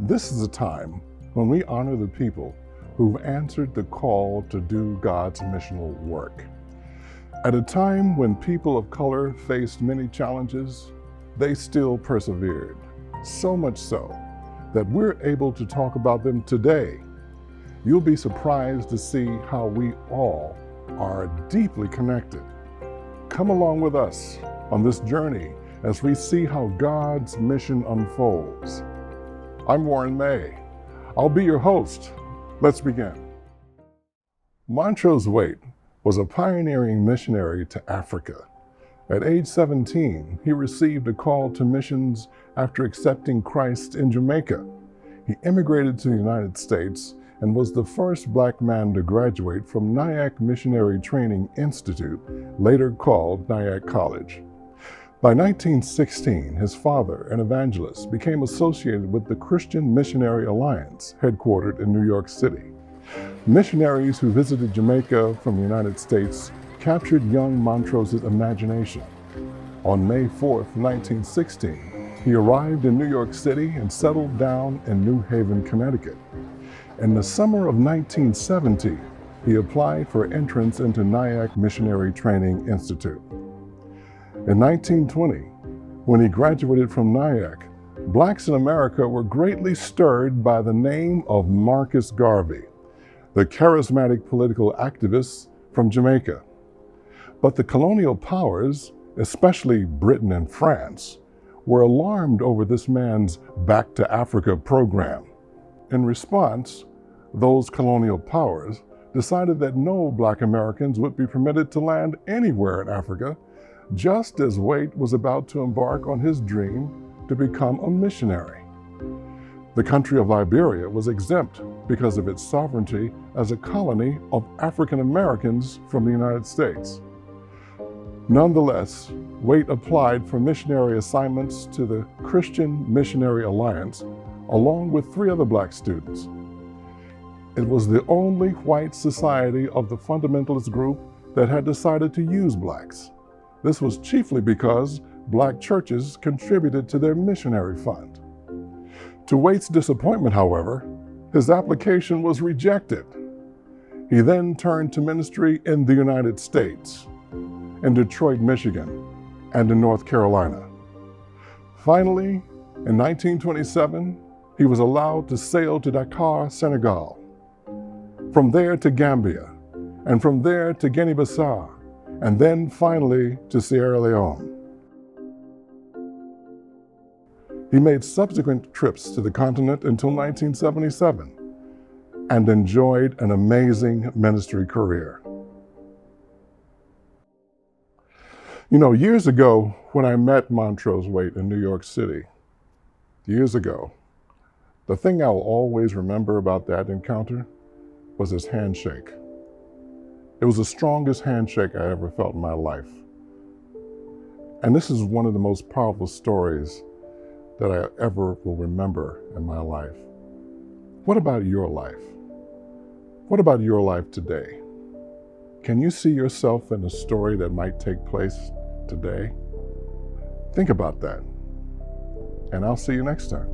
This is a time when we honor the people who've answered the call to do God's missional work. At a time when people of color faced many challenges, they still persevered, so much so that we're able to talk about them today. You'll be surprised to see how we all are deeply connected. Come along with us on this journey as we see how God's mission unfolds. I'm Warren May. I'll be your host. Let's begin. Montrose Waite was a pioneering missionary to Africa. At age 17, he received a call to missions after accepting Christ in Jamaica. He immigrated to the United States and was the first Black man to graduate from Nyack Missionary Training Institute, later called Nyack College. By 1916, his father, an evangelist, became associated with the Christian Missionary Alliance, headquartered in New York City. Missionaries who visited Jamaica from the United States captured young Montrose's imagination. On May 4, 1916, he arrived in New York City and settled down in New Haven, Connecticut. In the summer of 1970, he applied for entrance into Nyack Missionary Training Institute. In 1920, when he graduated from Nyack, Blacks in America were greatly stirred by the name of Marcus Garvey, the charismatic political activist from Jamaica. But the colonial powers, especially Britain and France, were alarmed over this man's Back to Africa program. In response, those colonial powers decided that no Black Americans would be permitted to land anywhere in Africa, just as Waite was about to embark on his dream to become a missionary. The country of Liberia was exempt because of its sovereignty as a colony of African Americans from the United States. Nonetheless, Waite applied for missionary assignments to the Christian Missionary Alliance, along with 3 other Black students. It was the only white society of the fundamentalist group that had decided to use Blacks. This was chiefly because Black churches contributed to their missionary fund. To Waite's disappointment, however, his application was rejected. He then turned to ministry in the United States, in Detroit, Michigan, and in North Carolina. Finally, in 1927, he was allowed to sail to Dakar, Senegal, from there to Gambia, and from there to Guinea-Bissau, and then finally to Sierra Leone. He made subsequent trips to the continent until 1977 and enjoyed an amazing ministry career. You know, years ago, when I met Montrose Waite in New York City, years ago, the thing I'll always remember about that encounter was his handshake. It was the strongest handshake I ever felt in my life. And this is one of the most powerful stories that I ever will remember in my life. What about your life? What about your life today? Can you see yourself in a story that might take place today? Think about that, and I'll see you next time.